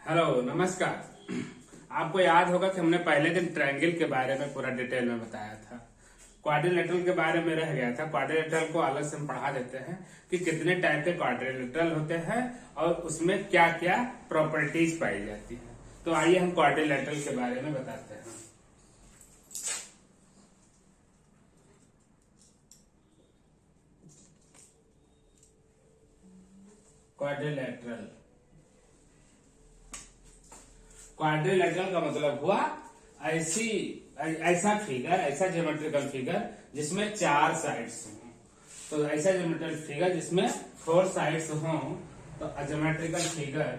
Hello नमस्कार। आपको याद होगा कि हमने पहले दिन ट्रायंगल के बारे में पूरा डिटेल में बताया था। क्वाड्रिलेटरल के बारे में रह गया था। क्वाड्रिलेटरल को अलग से हम पढ़ा देते हैं कि कितने टाइप के क्वाड्रिलेटरल होते हैं और उसमें क्या क्या प्रॉपर्टीज पाई जाती है। तो आइए हम क्वाड्रिलेटरल के बारे में बताते हैं। क्वाड्रिलेटरल का मतलब हुआ ऐसा फिगर, ऐसा ज्योमेट्रिकल फिगर जिसमें 4 साइड्स हों। तो ऐसा ज्योमेट्रिकल फिगर जिसमें 4 साइड्स हों तो geometrical figure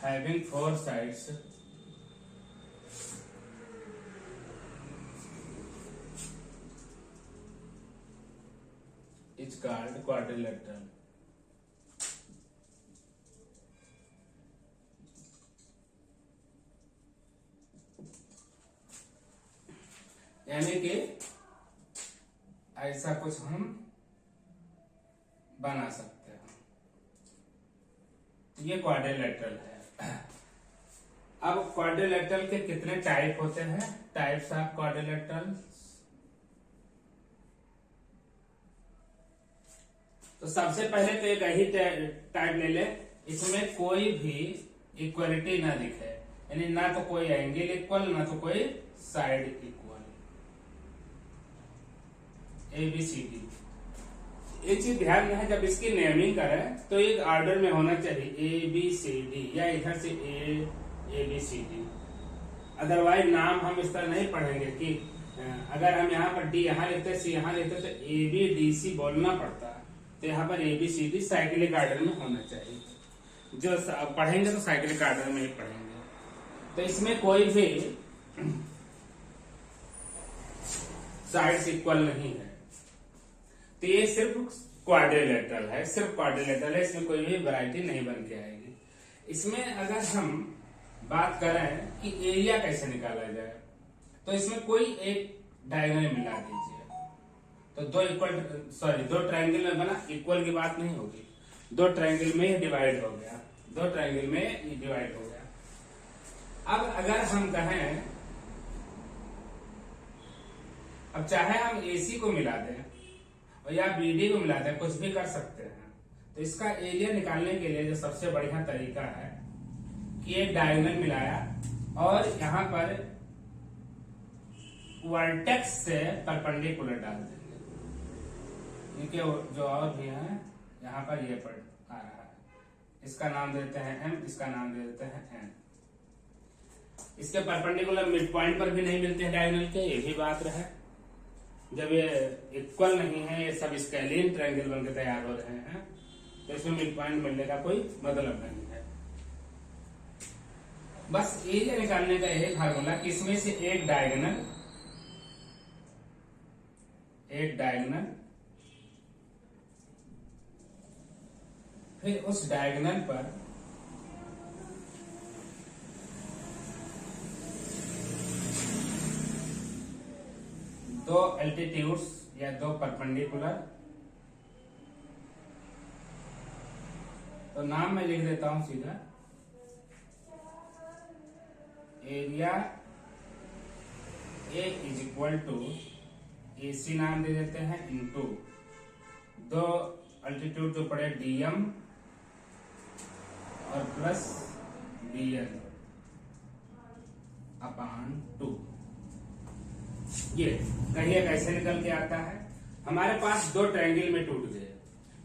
having 4 sides is called quadrilateral. यानी कि ऐसा कुछ हम बना सकते हैं। ये क्वाड्रिलेटरल है। अब क्वाड्रिलेटरल के कितने टाइप होते हैं? Types of quadrilateral. तो सबसे पहले तो एक ही टाइप ले ले, इसमें कोई भी इक्वलिटी ना दिखे, यानी ना तो कोई एंगल इक्वल ना तो कोई साइड इक्वल। ABCD एक चीज ध्यान में है, जब इसकी नेमिंग करें तो एक ऑर्डर में होना चाहिए ABCD या इधर से ABCD। अदरवाइज नाम हम इस तरह नहीं पढ़ेंगे कि अगर हम यहाँ पर D यहाँ लिखते C यहाँ लिखते तो ABDC बोलना पड़ता है। तो यहाँ पर ABCD साइक्लिक ऑर्डर में होना चाहिए। जो पढ़ेंगे तो साइक्लिक ऑर्डर में ही पढ़ेंगे। तो इसमें कोई भी साइड्स इक्वल नहीं है। तो ये सिर्फ क्वाड्रिलेटरल है, इसमें कोई भी वैरायटी नहीं बन के आएगी। इसमें अगर हम बात करें कि एरिया कैसे निकाला जाए, तो इसमें कोई एक डायगोनल मिला दीजिए तो दो ट्रायंगल में बना, इक्वल की बात नहीं होगी। 2 ट्रायंगल में ही डिवाइड हो गया, 2 ट्रायंगल में डिवाइड हो गया। अब अगर हम कहें, अब चाहे हम AC को मिला दें और या BD को मिला दें, कुछ भी कर सकते हैं। तो इसका एरिया निकालने के लिए जो सबसे बढ़िया तरीका है कि एक डायगोनल मिलाया और यहां पर वर्टेक्स से परपेंडिकुलर डाल देंगे। इनके जो और भी हैं यहाँ पर ये पढ़ आ रहा है, इसका नाम देते हैं M, इसका नाम दे देते हैं N। इसके परपेंडिकुलर मिड पॉइंट पर भी नहीं मिलते हैं डायगोनल के, ये भी बात रहे। जब ये इक्वल नहीं है, ये सब स्केलियन ट्रायंगल बनकर तैयार हो रहे हैं, तो इसमें मिड पॉइंट मिलने का कोई मतलब नहीं है। बस एरिया निकालने का यही फार्मूला कि इसमें से एक डायगोनल फिर उस डायगोनल पर दो एल्टीट्यूड्स या 2 परपेंडिकुलर। तो नाम मैं लिख देता हूं सीधा, area A is equal to AC नाम दे देते हैं इनटू 2 अल्टीट्यूड जो पड़े DM और प्लस BN अपॉन 2। ये कहिए कैसे निकल के आता है। हमारे पास 2 ट्रायंगल में टूट गए,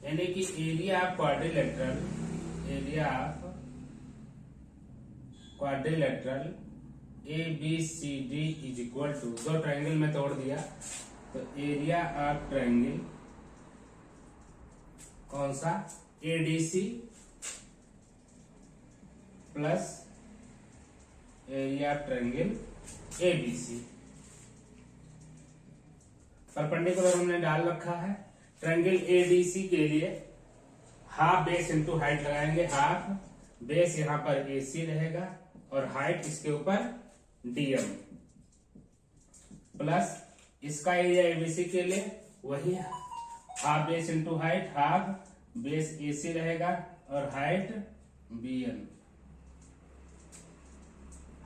यानी कि area of quadrilateral ABCD is equal to 2 triangle में तोड़ दिया तो एरिया ऑफ ट्रायंगल कौन सा ADC plus area of triangle ABC। Perpendicular हमने डाल रखा है। ट्रायंगल ADC के लिए हाफ बेस इंटू हाइट लगाएंगे, हाफ बेस यहां पर AC रहेगा और हाइट इसके ऊपर DM प्लस इसका एरिया एबीसी के लिए वही half base into height, half base AC रहेगा और height BN,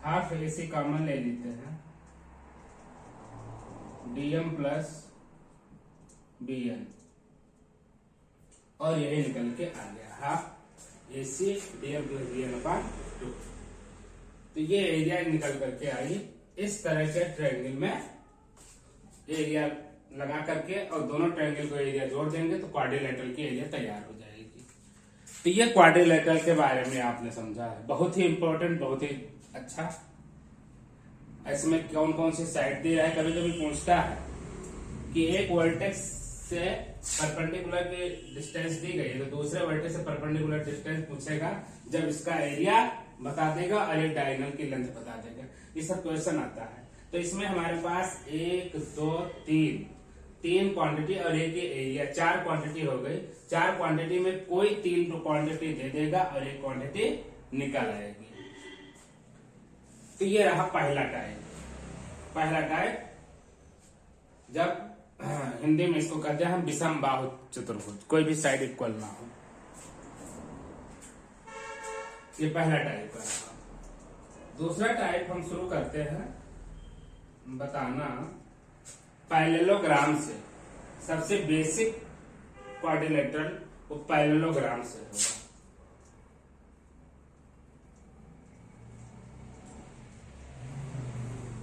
half AC common ले लेते हैं, डीएम प्लस बीएन, और यही निकल के आ गया half AC DM plus BN upon 2। तो ये एरिया निकल करके आई। इस तरह के ट्रायंगल में एरिया लगा करके और दोनों ट्रायंगल को एरिया जोड़ देंगे तो क्वाड्रिलेटरल की एरिया तैयार हो जाएगी। तो ये क्वाड्रिलेटरल के बारे में आपने समझा है, बहुत ही इंपॉर्टेंट, बहुत ही अच्छा। इसमें कौन कौन सी साइड दी है, कभी कभी पूछता है कि एक वर्टेक्स से परपेंडिकुलर की डिस्टेंस दी गई है तो दूसरे वर्टेक्स से परपेंडिकुलर डिस्टेंस पूछेगा जब इसका एरिया बता देगा और एक डायगोनल की लेंथ बता देगा। ये सब क्वेश्चन आता है। तो इसमें हमारे पास 1 2 3 क्वांटिटी और एक एरिया, 4 क्वांटिटी हो गई। 4 क्वांटिटी में कोई 3 क्वांटिटी दे देगा और एक क्वांटिटी निकल आएगी। तो ये रहा पहला टाइप। पहला टाइप जब हिंदी में इसको कहते हैं हम विषम बाहु चतुर्भुज, कोई भी साइड इक्वल ना हो। ये पहला टाइप का रहा। दूसरा टाइप हम शुरू करते हैं बताना पैरेललोग्राम से। सबसे बेसिक क्वाड्रिलेटरल वो पैरेललोग्राम से होगा।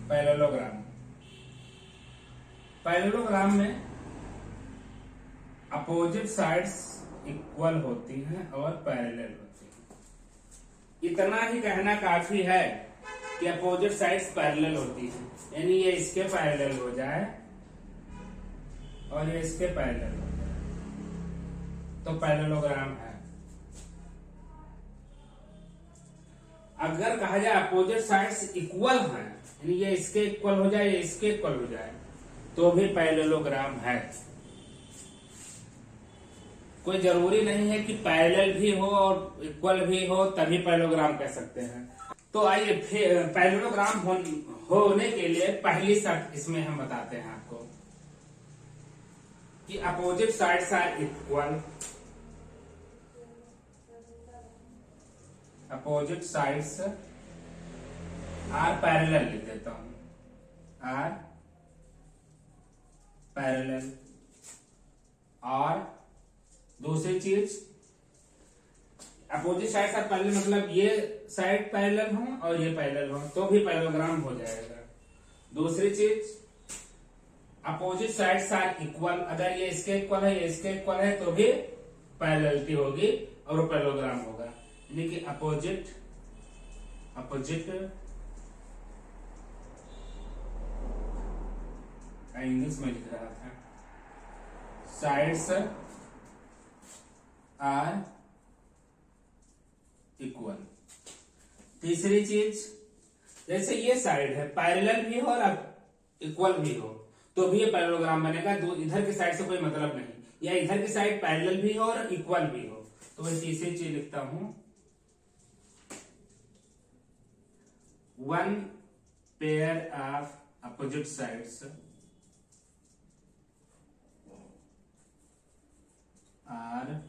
पैरेललोग्राम, पैरेललोग्राम में अपोजिट साइड्स इक्वल होती हैं और पैरेलल होती हैं। इतना ही कहना काफी है कि अपोजिट साइड्स पैरेलल होती हैं, यानी ये इसके पैरेलल हो जाए और ये इसके पैरेलल हो जाए तो पैरेललोग्राम है। अगर कहा जाए अपोजिट साइड्स इक्वल हैं, यानी ये इसके इक्वल हो जाए, ये इसके इक्वल हो जाए, तो भी पैरेललोग्राम है। कोई जरूरी नहीं है कि पैरेलल भी हो और इक्वल भी हो तभी पैरेललोग्राम कह सकते हैं। तो आइए पैरेललोग्राम होने के लिए पहली शर्त इसमें हम बताते हैं आपको कि opposite sides are equal. Opposite sides are parallel लिख देता हूं, आर पैरेलल। और दूसरी चीज अपोजिट साइड आर पैरेलल मतलब ये साइड पैरेलल हो और ये पैरेलल हो तो भी पैरेललोग्राम हो जाएगा। दूसरी चीज अपोजिट साइड्स आर इक्वल, अगर ये इसके इक्वल है ये इसके इक्वल है तो भी पैरेललिटी होगी और वो पैरेललोग्राम होगा। यानी कि अपोजिट इंग्लिश में लिख रहा था, साइड्स आर इक्वल। तीसरी चीज जैसे ये साइड है पैरेलल भी हो और इक्वल भी हो तो भी ये पैरेललोग्राम बनेगा। इधर की साइड से कोई मतलब नहीं, या इधर की साइड पैरेलल भी हो और इक्वल भी हो तो मैं तीसरी चीज लिखता हूं, one pair of opposite sides are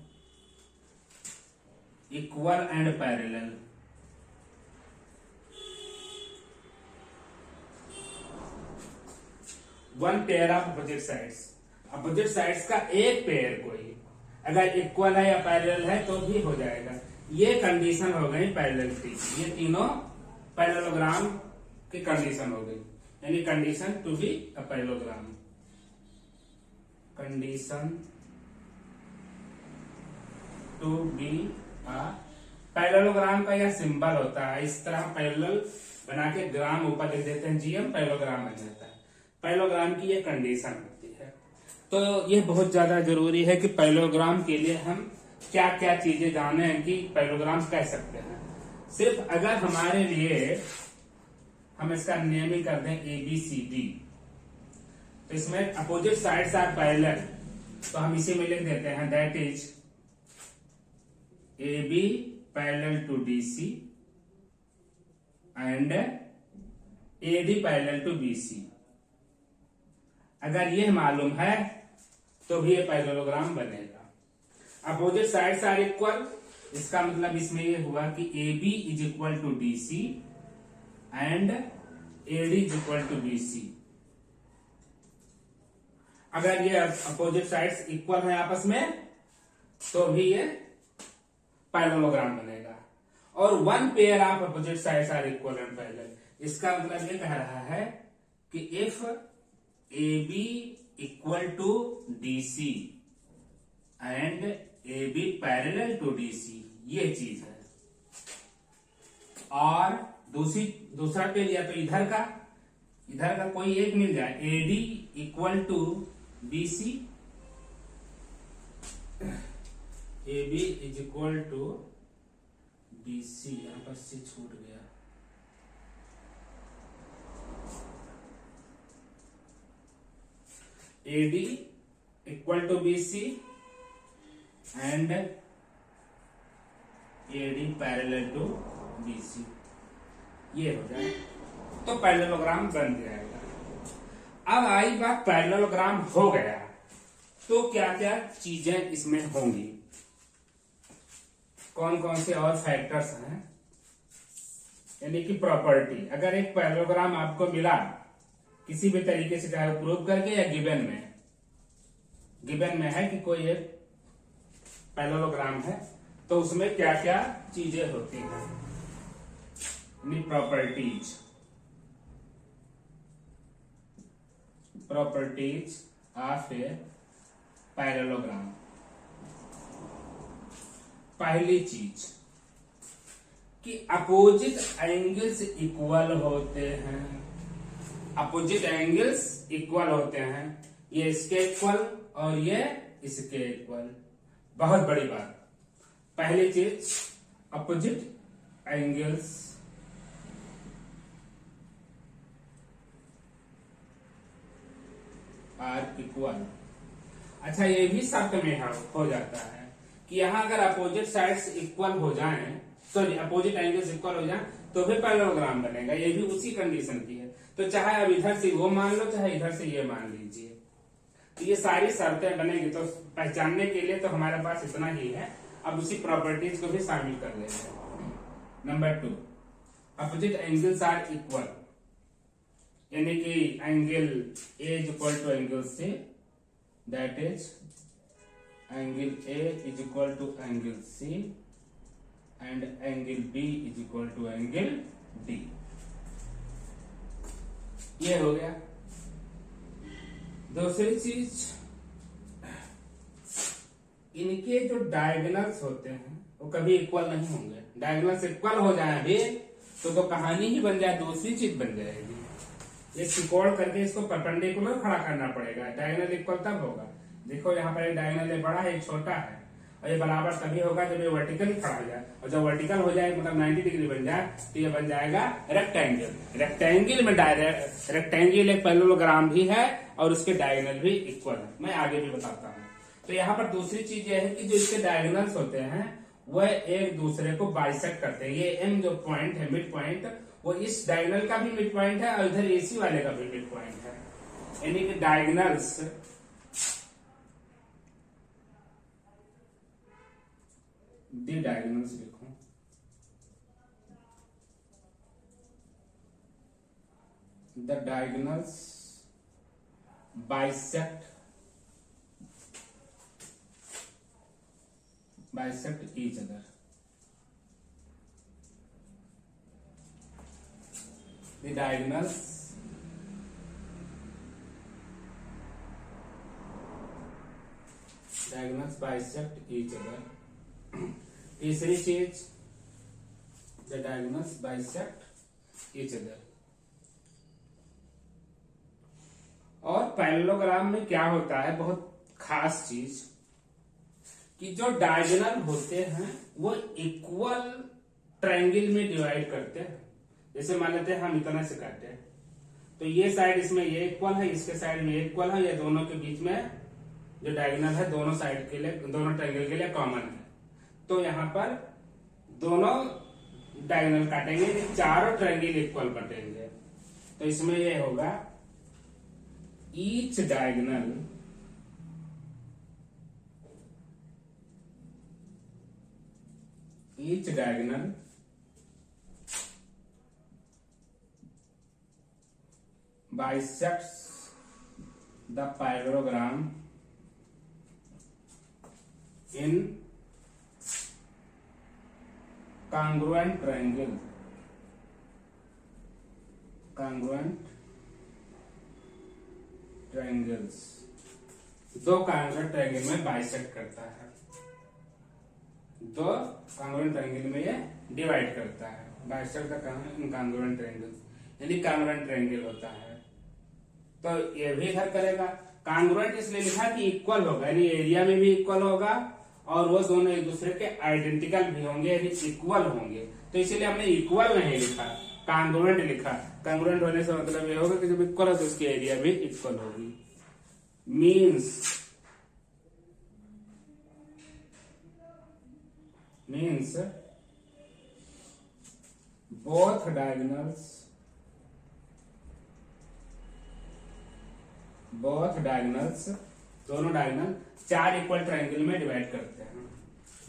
equal and parallel. One pair of opposite sides, opposite sides का एक पेयर कोई अगर इक्वल है या पैरेलल है तो भी हो जाएगा। ये कंडीशन हो गई पैरेललिटी, ये तीनों पैरेललोग्राम की कंडीशन हो गई। यानी condition to be a parallelogram, condition to be a parallelogram का यह सिंबल होता है। इस तरह पैरेलल बना के ग्राम ऊपर लिख देते हैं, जीएम पैरेललोग्राम बन जाता है। पैरेललोग्राम की यह कंडीशन होती है। तो यह बहुत ज्यादा जरूरी है कि पैरेललोग्राम के लिए हम क्या क्या चीजें जाने कि पैरेललोग्राम कह सकते हैं। सिर्फ अगर हमारे लिए हम इसका नेमिंग कर दें ABCD तो इसमें अपोजिट साइड्स आर पैरेलल तो हम इसी में लिख देते हैं that is AB parallel to DC and AD parallel to BC अगर ये मालूम है तो भी ये पैरेललोग्राम बनेगा। अपोजिट साइड्स आर इक्वल, इसका मतलब इसमें ये हुआ कि AB is equal to DC and AD is equal to BC। अगर ये अपोजिट साइड्स इक्वल है आपस में तो भी ये पैरेललोग्राम बनेगा। और one pair of opposite sides are equal and parallel, इसका मतलब ये कह रहा है कि if AB equal to DC and AB parallel to DC, ये चीज है। और दूसरा पेज या तो इधर का कोई एक मिल जाए, AD equal to BC, AB is equal to BC, यहां पर से छूट गया, AD equal to BC and AD parallel to BC, ये हो जाए तो पैरेललोग्राम बन जाएगा। अब आई बात पैरेललोग्राम हो गया तो क्या क्या चीजें इसमें होंगी, कौन कौन से और फैक्टर्स हैं, यानी कि प्रॉपर्टी। अगर एक पैरेललोग्राम आपको मिला किसी भी तरीके से, चाहे प्रूव करके या गिवन में है कि कोई एक पैरेललोग्राम है, तो उसमें क्या क्या चीजें होती हैं, प्रॉपर्टीज ऑफ ए पैरेललोग्राम। पहली चीज कि अपोजिट एंगल्स इक्वल होते हैं, अपोजिट एंगल्स इक्वल होते हैं, ये इसके इक्वल और ये इसके इक्वल। बहुत बड़ी बात, पहली चीज अपोजिट एंगल्स आर इक्वल। अच्छा, ये भी शर्त में हो जाता है कि यहाँ अगर अपोजिट साइड्स इक्वल हो जाएं, सॉरी अपोजिट एंगल्स इक्वल हो जाएं तो फिर पैरेललोग्राम बनेगा। ये भी उसी कंडीशन की है। तो चाहे अब इधर से वो मान लो, चाहे इधर से ये मान लीजिए, तो ये सारी शर्तें बनेगी। तो पहचानने के लिए तो हमारे पास इतना ही है। अब उसी प्रॉपर्टीज को भी शामिल कर लेते हैं। Number 2, opposite angles are equal, यानी कि angle A is equal to angle C, that is angle A is equal to angle C and angle B is equal to angle D। ये हो गया। दूसरी चीज, इनके जो डायगोनल्स होते हैं वो कभी इक्वल नहीं होंगे। डायगोनल्स इक्वल हो जाए अभी तो कहानी ही बन जाए, दूसरी चीज बन जाएगी। ये सिकोड़ करके इसको परपेंडिकुलर खड़ा करना पड़ेगा, डायगोनल इक्वल तब होगा। देखो यहाँ पर एक डायगोनल एक बड़ा है, एक छोटा है, और ये बराबर तभी होगा जब ये वर्टिकली खड़ा हो जाए। और जब वर्टिकल हो जाए मतलब 90 डिग्री बन जाए तो ये बन जाएगा रेक्टेंगल। रेक्टेंगल में रेक्टेंगल एक पैरेललोग्राम भी है और उसके डायगोनल भी इक्वल है। मैं आगे भी बताता हूँ। तो यहाँ पर दूसरी चीज ये है कि जो इसके डायगोनल्स होते हैं वह एक दूसरे को बाइसेक्ट करते हैं। ये M जो पॉइंट है, मिड पॉइंट, वो इस डायगोनल का भी मिड पॉइंट है और इधर AC वाले का भी मिड पॉइंट है। यानी कि डायगोनल्स डायगोनल्स लिखो, the diagonals bisect each other. The diagonals bisect each other. तीसरी चीज, the diagonals bisect each other. और पैरेललोग्राम में क्या होता है, बहुत खास चीज, कि जो डायगोनल होते हैं वो इक्वल ट्रायंगल में डिवाइड करते हैं। जैसे मान लेते हैं हम इतना से काटे हैं तो ये साइड इसमें ये इक्वल है, इसके साइड में ये इक्वल है, ये दोनों के बीच में जो डायगोनल है दोनों साइड के लिए, दोनों ट्रायंगल के लिए कॉमन है। तो यहाँ पर दोनों डायगोनल काटेंगे, चारों ट्रायंगल इक्वल कटेंगे। तो इसमें ये होगा each diagonal bisects the parallelogram in congruent triangles दो कॉन्ग्रुएंट ट्रायंगल में बाइसेक्ट करता है, दो कॉन्ग्रुएंट ट्रायंगल में ये डिवाइड करता है। बाइसेक्ट द कॉन्ग्रुएंट ट्रायंगल यानी कॉन्ग्रुएंट ट्रायंगल होता है। तो ये भी इधर करेगा। कॉन्ग्रुएंट इसलिए लिखा कि इक्वल होगा, यानी एरिया में भी इक्वल होगा और वो दोनों एक दूसरे के आइडेंटिकल भी होंगे, यानी इक्वल होंगे। तो इसीलिए हमने इक्वल नहीं लिखा, कॉन्ग्रुएंट लिखा। कॉन्ग्रुएंट होने से मतलब ये होगा कि जब इक्वल हो तो उसकी एरिया भी इक्वल होगी। मीन्स both diagonals दोनों डायगोनल चार इक्वल ट्रायंगल में डिवाइड करते हैं।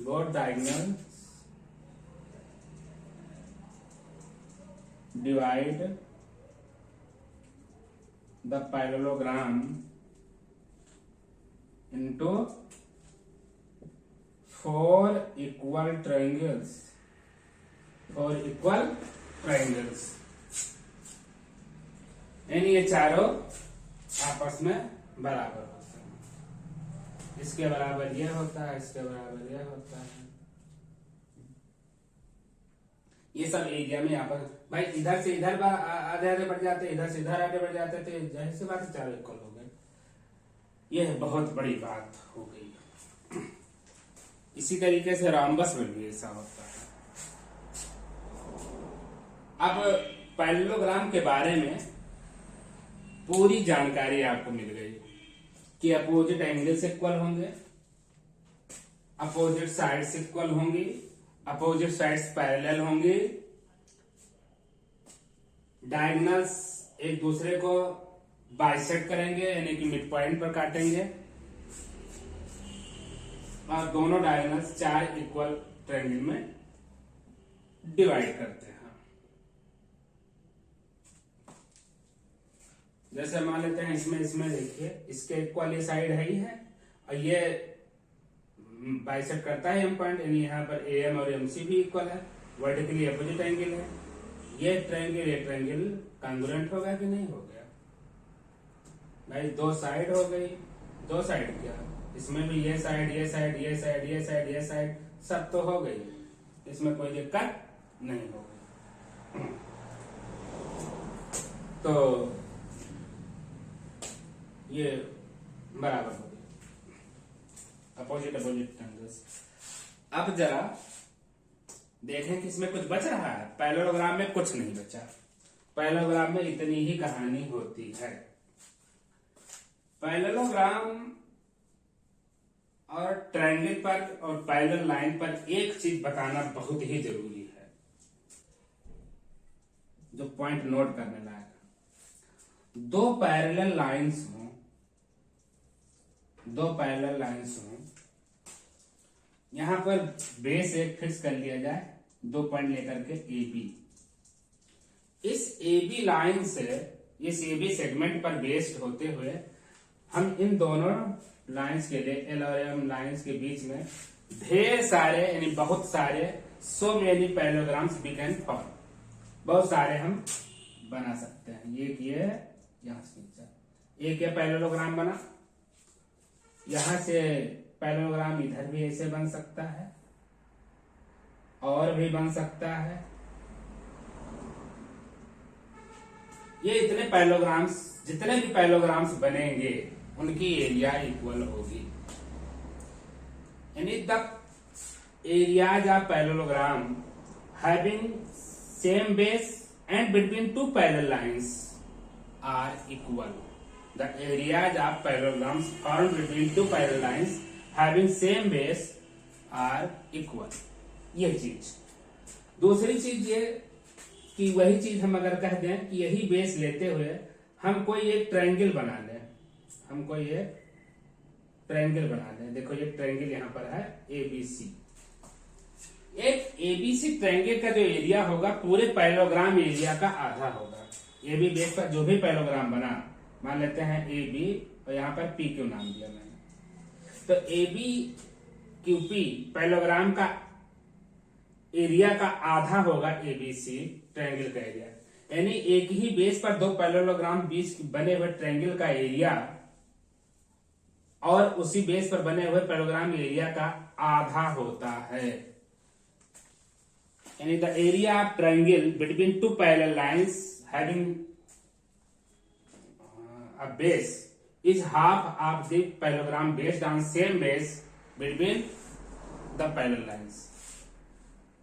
Both diagonal divide the parallelogram into four equal triangles यानी ये चारों आपस में बराबर होते हैं। इसके बराबर ये होता है, इसके बराबर ये होता है। ये सब एरिया में आपस भाई इधर से इधर आधे आधे बढ़ जाते, इधर से इधर आधे बढ़ जाते, तो जाहिर सी बात है चारों इक्वल हो गए। यह बहुत बड़ी बात हो गई। इसी तरीके से रॉम्बस में भी ऐसा होता है। अब पैरेललोग्राम के बारे में पूरी जानकारी आपको मिल गई कि अपोजिट एंगल्स इक्वल होंगे, अपोजिट साइड्स इक्वल होंगी, अपोजिट साइड्स पैरेलल होंगी, डायगोनल्स एक दूसरे को बाइसेक्ट करेंगे यानी कि मिड पॉइंट पर काटेंगे, और दोनों डायगोनल्स चार इक्वल ट्रायंगल में डिवाइड करते हैं। जैसे मान लेते हैं इसमें देखिए, इसके इक्वल ये साइड है ही है और ये बाइसेक्ट करता है एम पॉइंट, यानी यहाँ पर एम और एमसी भी इक्वल है, वर्टिकली अपोजिट एंगल है। ये ट्रायंगल कॉन्ग्रुएंट होगा कि नहीं हो गया भाई? दो साइड हो गई, दो साइड क्या, इसमें भी ये साइड ये साइड ये साइड ये साइड ये साइड सब तो हो गई, इसमें कोई दिक्कत नहीं हो गई। तो ये बराबर हो गया अपोजिट एंगल्स। अब जरा देखें कि इसमें कुछ बच रहा है। पैरेललोग्राम में कुछ नहीं बचा। पैरेललोग्राम में इतनी ही कहानी होती है। पैरेललोग्राम और ट्रायंगल पर और पैरेलल लाइन पर एक चीज बताना बहुत ही जरूरी है, जो पॉइंट नोट करने लायक है। दो पैरेलल लाइंस हों, यहां पर बेस एक फिक्स कर लिया जाए, दो पॉइंट लेकर के ए बी। इस ए बी लाइन से, इस ए बी सेगमेंट पर बेस्ड होते हुए हम इन दोनों लाइंस के लिए, एल और एम लाइंस के बीच में ढेर सारे यानी बहुत सारे so many parallelograms we can form, बहुत सारे हम बना सकते हैं। ये किए यहां से एक ये पैरेललोग्राम बना, यहां से पैरेललोग्राम इधर भी ऐसे बन सकता है और भी बन सकता है। ये इतने पैरेललोग्राम्स, जितने भी पैरेललोग्राम्स बनेंगे उनकी एरिया इक्वल होगी, यानी the areas of parallelogram having same base and between two parallel lines are equal. The areas of parallelograms formed between two parallel lines having same base are equal। ये चीज। दूसरी चीज ये कि वही चीज हम अगर कह दें कि यही बेस लेते हुए हम कोई एक ट्रायंगल बना लें, हमको ये ट्रायंगल बना दें। देखो ये ट्रायंगल यहाँ पर है एबीसी। एक एबीसी ट्रायंगल का जो एरिया होगा पूरे पैरेललोग्राम एरिया का आधा होगा। ए बी बेस पर जो भी पैरेललोग्राम बना, मान लेते हैं ए बी और यहाँ पर पी क्यू नाम दिया मैंने, तो A B Q P parallelogram का एरिया का आधा होगा एबीसी ट्रायंगल का एरिया। यानी एक ही बेस पर दो पैरेललोग्राम बीच बने हुए ट्रायंगल का एरिया और उसी बेस पर बने हुए पैरेललोग्राम एरिया का आधा होता है। यानी the area of triangle between two parallel lines having a base is half of the parallelogram based on same base between the parallel lines।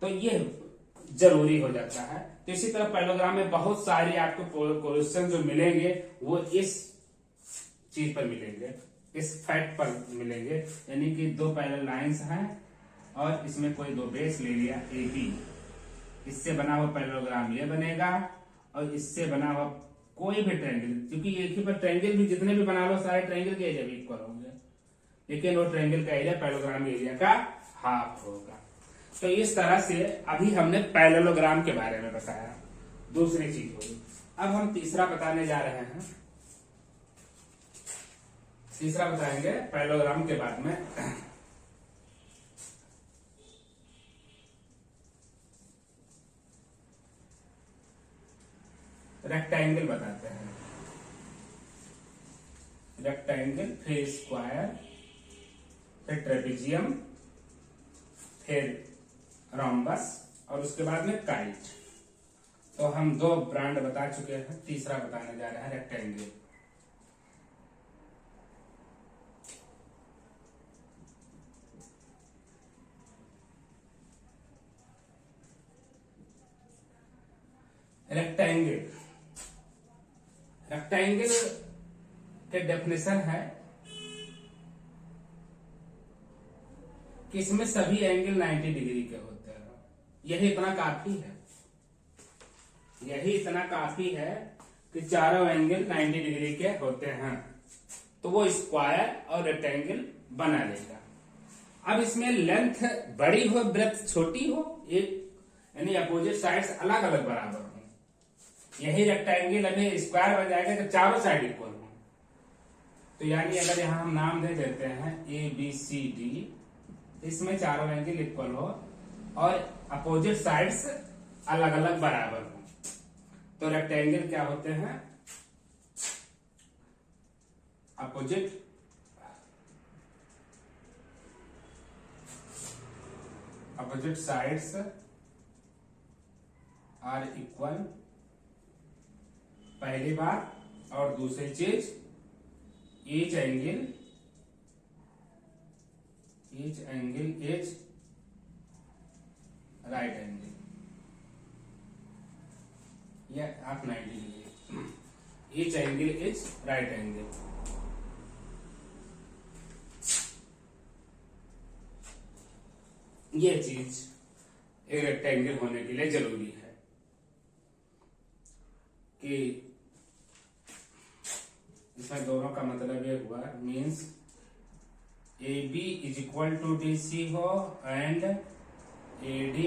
तो ये जरूरी हो जाता है। तो इसी तरह पैरेललोग्राम में बहुत सारे आपको क्वेश्चन जो मिलेंगे वो इस चीज पर मिलेंगे, इस फैक्ट पर मिलेंगे। यानी कि दो पैरेलल लाइंस हैं और इसमें कोई दो बेस ले लिया ए बी, इससे बना हुआ पैरेललोग्राम ये बनेगा और इससे बना हुआ कोई भी ट्रायंगल, क्योंकि एक ही पर ट्रायंगल भी जितने भी बना लो सारे ट्रायंगल के एरिया भी इक्वल होंगे, लेकिन वो ट्रायंगल का एरिया पैरेललोग्राम एरिया का हाफ होगा। तो इस तरह से अभी हमने पैरेललोग्राम के बारे में बताया, दूसरी चीज होगी। अब हम तीसरा बताने जा रहे हैं। तीसरा बताएंगे पैरेललोग्राम के बाद में रेक्टेंगल बताते हैं। रेक्टेंगल, फिर स्क्वायर, फिर ट्रेपेजियम, फिर रोम्बस और उसके बाद में काइट। तो हम दो ब्रांड बता चुके हैं, तीसरा बताने जा रहे हैं रेक्टेंगल। रेक्टेंगल, रेक्टेंगल के डेफिनेशन है कि इसमें सभी एंगल 90 डिग्री के होते हैं। यही इतना काफी है, यही इतना काफी है कि चारों एंगल 90 डिग्री के होते हैं, तो वो स्क्वायर और रेक्टेंगल बना लेगा। अब इसमें लेंथ बड़ी हो ब्रेथ छोटी हो, एक यानी अपोजिट साइड्स अलग अलग बराबर हो, यही रेक्टेंगल अभी स्क्वायर बन जाएगा तो चारों साइड इक्वल हो। तो यानी अगर यहां हम नाम दे देते हैं ए बी सी डी, इसमें चारों एंगल इक्वल हो और अपोजिट साइड्स अलग अलग बराबर हो, तो रेक्टेंगल क्या होते हैं? अपोजिट साइड्स आर इक्वल, पहली बात। और दूसरी चीज, each angle is right angle, या आप 90 degree, each angle is right angle. ये चीज एक रेक्टेंगल होने के लिए जरूरी है कि इसमें दोनों का मतलब ये हुआ, means A B is equal to D C हो and A D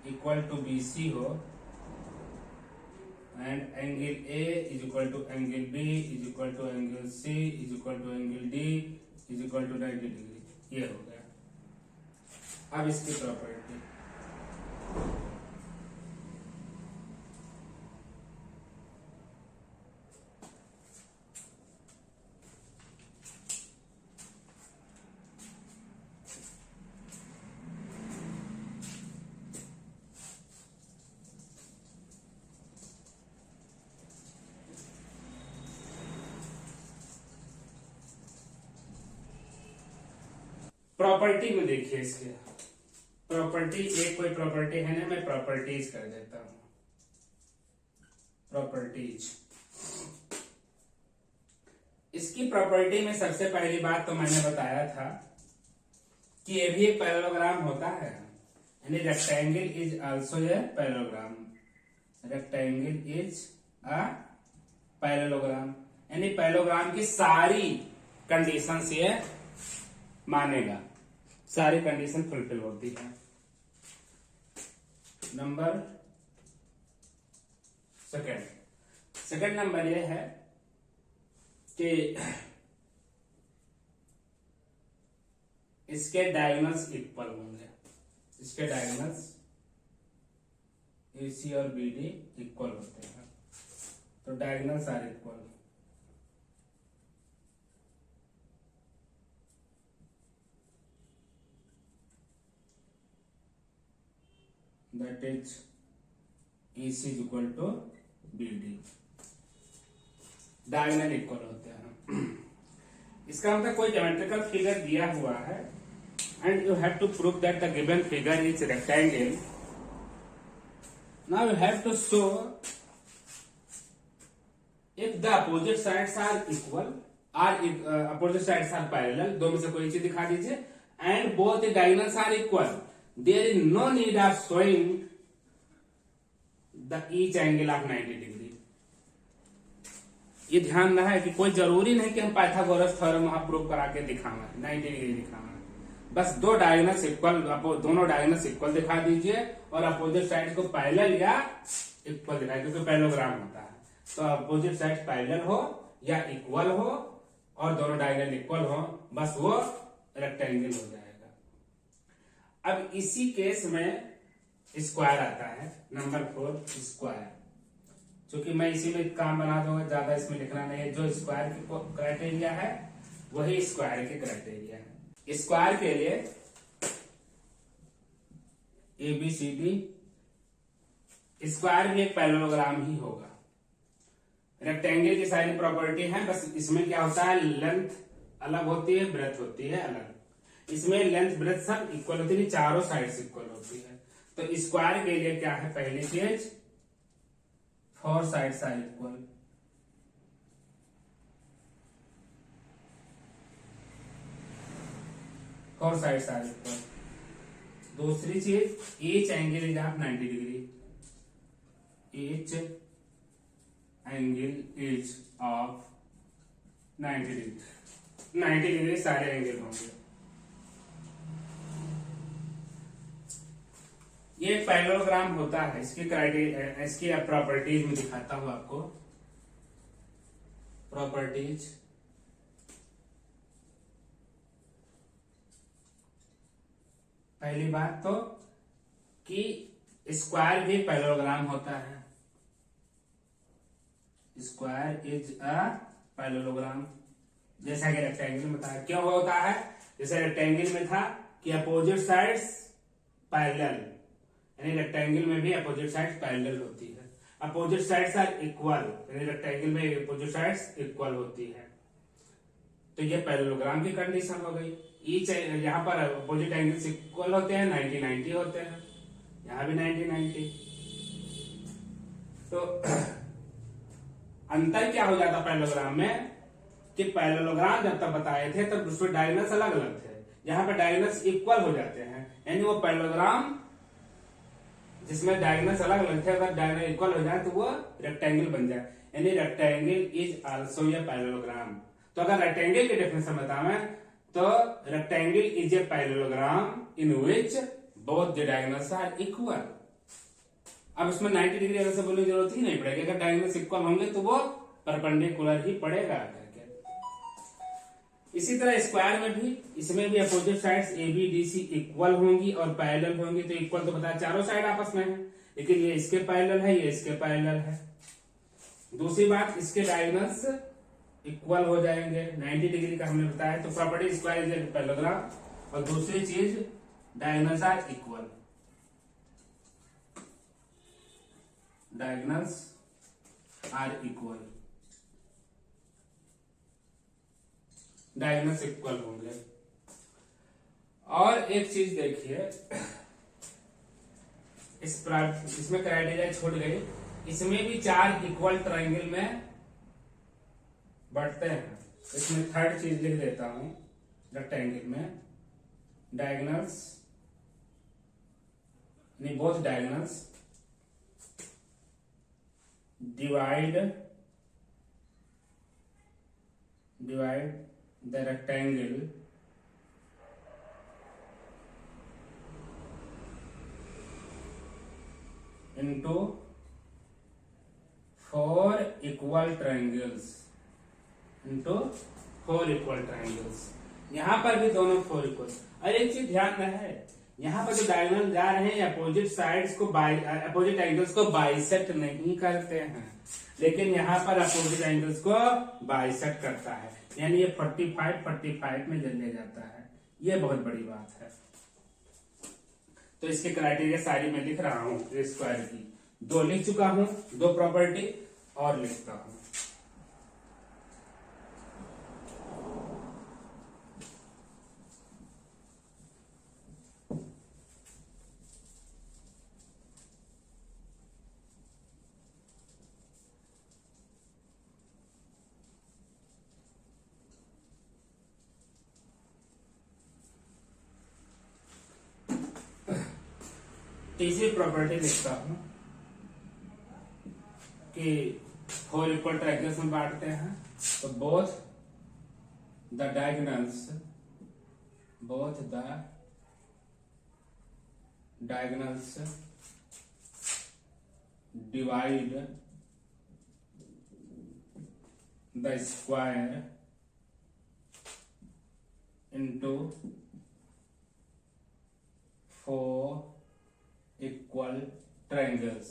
equal to B C हो and angle A is equal to angle B is equal to angle C is equal to angle D is equal to 90 degree. ये हो गया। अब इसकी property, property में देखिए, इसके property, एक कोई प्रॉपर्टी है ना, मैं प्रॉपर्टीज कर देता हूं। प्रॉपर्टीज, इसकी प्रॉपर्टी में सबसे पहली बात तो मैंने बताया था कि ये भी एक पैरेललोग्राम होता है, यानी rectangle is also a parallelogram. Rectangle is a parallelogram. यानी पैरेललोग्राम की सारी कंडीशंस ये मानेगा, सारी कंडीशन फुलफिल होती है। नंबर सेकंड नंबर ये है कि इसके डायगोनल्स इक्वल होंगे, इसके डायगोनल्स AC और BD इक्वल होते हैं, तो diagonals are equal. That is AC is equal to BD, diagonal equal होते हैं। इसका मतलब कोई ज्योमेट्रिकल फिगर दिया हुआ है and you have to prove that the given figure is rectangle. Now you have to show if the opposite sides are equal, opposite sides are parallel, दो में से कोई चीज दिखा दीजिए, and both the diagonals are equal, there is no need of showing the each angle of 90 degree. ये ध्यान रहा है कि कोई जरूरी नहीं कि हम पाइथागोरस थ्योरम वहां प्रूव करा के दिखावा 90 डिग्री दिखावा, बस दो डायगोनल्स इक्वल, दोनों डायगोनल्स इक्वल दिखा दीजिए और अपोजिट साइड को पैरेलल या इक्वल दिखाए, क्योंकि पैरेललोग्राम होता है तो अपोजिट साइड पैरेलल हो या इक्वल हो और दोनों डायगोनल इक्वल हो, बस वो रेक्टेंगल हो जाएगा। अब इसी केस में स्क्वायर आता है, नंबर 4 स्क्वायर, क्योंकि मैं इसी में काम बना दूंगा, ज्यादा इसमें लिखना नहीं है। जो स्क्वायर की क्राइटेरिया है वही स्क्वायर की क्राइटेरिया है। स्क्वायर के लिए ABCD, स्क्वायर भी एक पैरेललोग्राम ही होगा। रेक्टेंगल की सारी प्रॉपर्टी है, बस इसमें क्या होता है, लेंथ अलग होती है, ब्रेथ होती है अलग। इसमें लेंथ ब्रेथ सब इक्वल होती है, चारों साइड्स इक्वल होती है। तो स्क्वायर के लिए क्या है, पहली चीज 4 sides are equal, four sides are equal. दूसरी चीज each angle is of 90 degree, each angle is of 90 degree, 90 degree सारे एंगल होंगे। ये पैरेललोग्राम होता है, इसकी क्राइटेरिया, इसकी प्रॉपर्टीज में दिखाता हूं आपको। प्रॉपर्टीज, पहली बात तो कि स्क्वायर भी पैरेललोग्राम होता है, स्क्वायर इज अ पैरेललोग्राम, जैसा कि रेक्टेंगल में था। क्यों होता है, जैसे रेक्टेंगल में था कि अपोजिट साइड्स पैरेलल, यानी रेक्टेंगल में भी अपोजिट साइड्स पैरेलल होती है। अपोजिट साइड्स आर इक्वल, यानी रेक्टेंगल में अपोजिट साइड्स इक्वल होती है, तो ये पैरेललोग्राम की कंडीशन हो गई। ईच यहाँ पर अपोजिट एंगल्स इक्वल होते हैं, 90-90 होते हैं, यहाँ भी 90-90। तो अंतर क्या हो जाता पैरेललोग्राम में कि पैरेललोग्राम जब तक बताए थे तब उसमें डायगोनल्स अलग अलग थे, यहाँ पे डायगोनल्स इक्वल हो जाते हैं, यानी वो पैरेललोग्राम जिसमें डायगोनल्स अलग अलग थे, अगर डायगोनल इक्वल हो जाए तो वो रेक्टेंगल बन जाए, यानी rectangle is also a parallelogram. तो अगर रेक्टेंगल की डेफिनेशन बतावें तो rectangle is a parallelogram in which both the diagonals are equal. अब इसमें 90 डिग्री अगर से बोलने की जरूरत ही नहीं पड़ेगी, अगर डायगोनल्स इक्वल होंगे तो वो परपेंडिकुलर ही पड़ेगा करके। इसी तरह स्क्वायर में भी, इसमें भी अपोजिट साइड्स ABDC इक्वल होंगी और पैरेलल होंगी, तो इक्वल तो बताया चारों साइड आपस में है, लेकिन ये इसके पैरेलल है, ये इसके पैरेलल है। दूसरी बात, इसके डायगोनल्स इक्वल हो जाएंगे, 90 डिग्री का हमने बताया, तो प्रॉपर्टी स्क्वायर इज पैरेललोग्राम। और दूसरी चीज diagonals are equal, diagonals are equal, diagonals equal होंगे। और एक चीज देखिए, इसमें क्राइटेरिया छूट गई, इसमें भी 4 इक्वल ट्रायंगल में बढ़ते हैं। इसमें थर्ड चीज लिख देता हूं, रेक्टेंगल में डायगोनल्स, यानी both diagonals divide divide the rectangle into 4 equal triangles, into 4 equal triangles। यहाँ पर भी दोनों 4 इक्वल। और एक चीज ध्यान रहे, यहाँ पर जो डायगोनल जा रहे हैं अपोजिट साइड्स को अपोजिट एंगल्स को बाइसेक्ट नहीं करते हैं, लेकिन यहाँ पर अपोजिट एंगल्स को बाइसेक्ट करता है, यानी ये 45 में ले जाता है। ये बहुत बड़ी बात है। तो इसके क्राइटेरिया सारी मैं लिख रहा हूँ स्क्वायर की, 2 लिख चुका हूँ, 2 प्रॉपर्टी और लिखता हूँ। तीसरी प्रॉपर्टी लिखता हूं कि 4 इक्वल ट्रायंगल्स में बांटते हैं, तो both the diagonals divide the square into 4 equal triangles.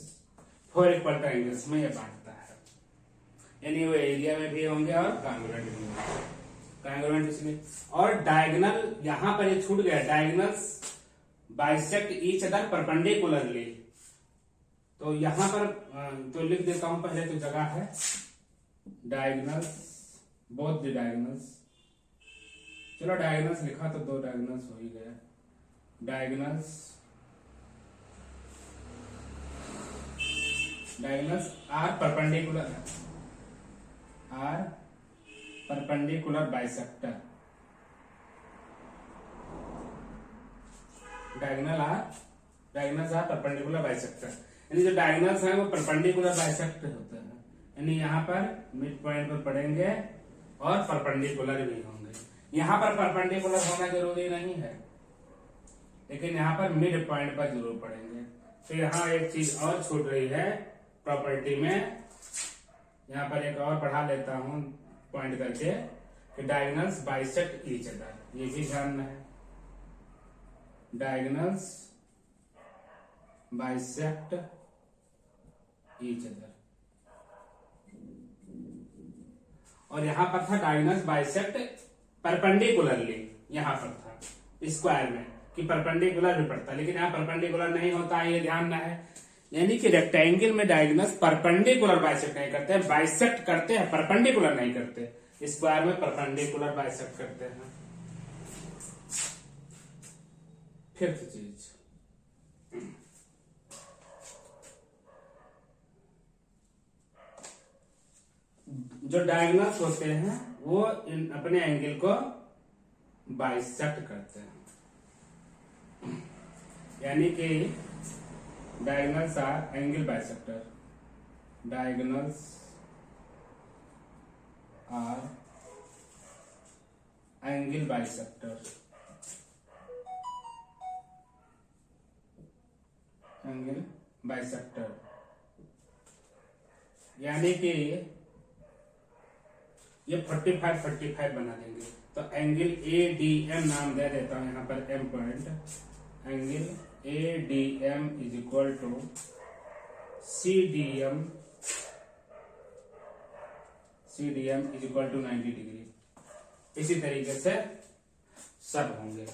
4 equal triangles में ये बांटता है, यानी वो एरिया में भी होंगे और कांग्रुएंट भी होंगे। कांग्रुएंट इसलिए, और डायगोनल यहां पर ये छूट गया, diagonals bisect each other perpendicularly. तो यहां पर तो लिख देता हूं, पहले तो जगह है डायगोनल्स, बोथ द डायगोनल्स। चलो डायगोनल्स लिखा तो 2 डायगोनल्स हो ही गया। Diagonals are perpendicular bisector. Diagonals are perpendicular bisector, यानी जो डायगोनल्स हैं वो परपेंडिकुलर बाइसेक्ट होते हैं, यानी यहाँ पर मिड पॉइंट पर पड़ेंगे और परपेंडिकुलर भी होंगे। यहाँ पर परपेंडिकुलर होना जरूरी नहीं है, लेकिन यहाँ पर मिड पॉइंट पर जरूर पड़ेंगे। तो यहाँ एक चीज और छूट रही है प्रॉपर्टी में, यहाँ पर एक और बढ़ा लेता हूं पॉइंट करके कि डायगोनल्स बाइसेक्ट ईच अदर, ये भी ध्यान में है। डायगोनल्स बाइसेक्ट ईच अदर, और यहां पर था डायगोनल्स बाइसेक्ट परपेंडिकुलरली, यहां पर था स्क्वायर में कि परपेंडिकुलर भी पड़ता, लेकिन यहाँ परपेंडिकुलर नहीं होता है, ये ध्यान ना है। यानी कि रेक्टेंगल में डायगोनल्स परपेंडिकुलर बाइसेक्ट नहीं करते हैं, बाइसेक्ट करते हैं, परपेंडिकुलर नहीं करते। स्क्वायर में परपेंडिकुलर बाइसेक्ट करते हैं। फिफ्थ चीज, जो डायगोनल्स होते हैं वो अपने एंगल को बाइसेक्ट करते हैं, यानी कि diagonals R angle bisector. Diagonals R angle bisector, angle bisector, यानी कि ये 45 बना देंगे। तो एंगल ADM नाम दे देता हूं यहां पर M point, angle ADM is equal to CDM is equal to 90 degree. इसी तरीके से सब होंगे।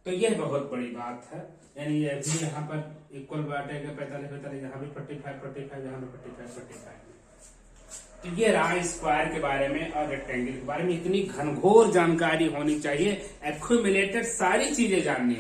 तो यह बहुत बड़ी बात है, यानी ये भी यहाँ पर इक्वल बांटेगा 45, यहाँ भी 45, यहाँ भी 45। तो ये रहा स्क्वायर के बारे में और रेक्टेंगल के बारे में। इतनी घनघोर जानकारी होनी चाहिए, एक्यूमुलेटेड सारी चीजें जाननी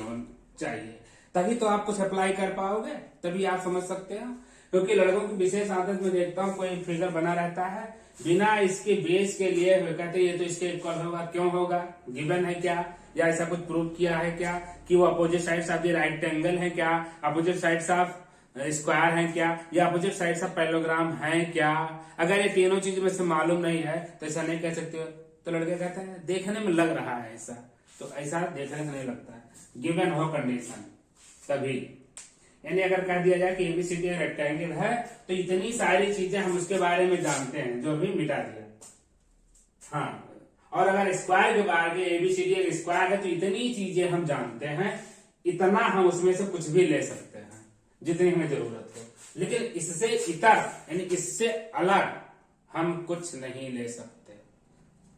चाहिए, तभी तो आप कुछ अप्लाई कर पाओगे, तभी आप समझ सकते हैं। क्योंकि लड़कों की विशेष आदत में देखता हूँ, कोई फिगर बना रहता है बिना इसके बेस के लिए, कहते ये तो इसके इक्वल होगा, क्यों होगा, गिवन है क्या, या ऐसा कुछ प्रूव किया है क्या, कि वो opposite sides of the right angle है क्या, अपोजिट साइड्स ऑफ स्क्वायर है क्या, या अपोजिट साइड्स ऑफ पैरेललोग्राम है क्या। अगर ये तीनों चीज में से मालूम नहीं है तो ऐसा नहीं कह सकते तो लड़के कहते हैं देखने में लग रहा है ऐसा, तो ऐसा देखने से नहीं लगता है, गिवन हो कंडीशन तभी। यानी अगर कह दिया जाए कि एबीसीडी रेक्टेंगल है तो इतनी सारी चीजें हम उसके बारे में जानते हैं जो भी मिटा दिया। हाँ, और अगर स्क्वायर के बारे में एबीसीडी स्क्वायर है तो इतनी चीजें हम जानते हैं, इतना हम उसमें से कुछ भी ले सकते हैं जितनी हमें जरूरत हो, लेकिन इससे इतर यानी इससे अलग हम कुछ नहीं ले सकते।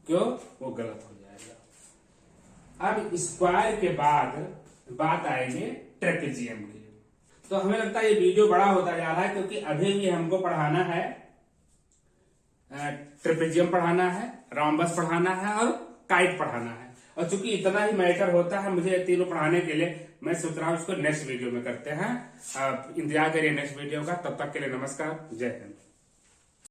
क्यों? वो गलत हो जाएगा। अब स्क्वायर के बाद बात आएगी ट्रेपेजियम की। तो हमें लगता है ये वीडियो बड़ा होता जा रहा है क्योंकि अभी भी हमको पढ़ाना है, ट्रेपेजियम पढ़ाना है, रॉम्बस पढ़ाना है और काइट पढ़ाना है। और चूंकि इतना ही मैटर होता है मुझे तीनों पढ़ाने के लिए, मैं सोच रहा हूं इसको नेक्स्ट वीडियो में करते हैं। इंतजार करिए नेक्स्ट वीडियो का। तब तक के लिए नमस्कार, जय हिंद।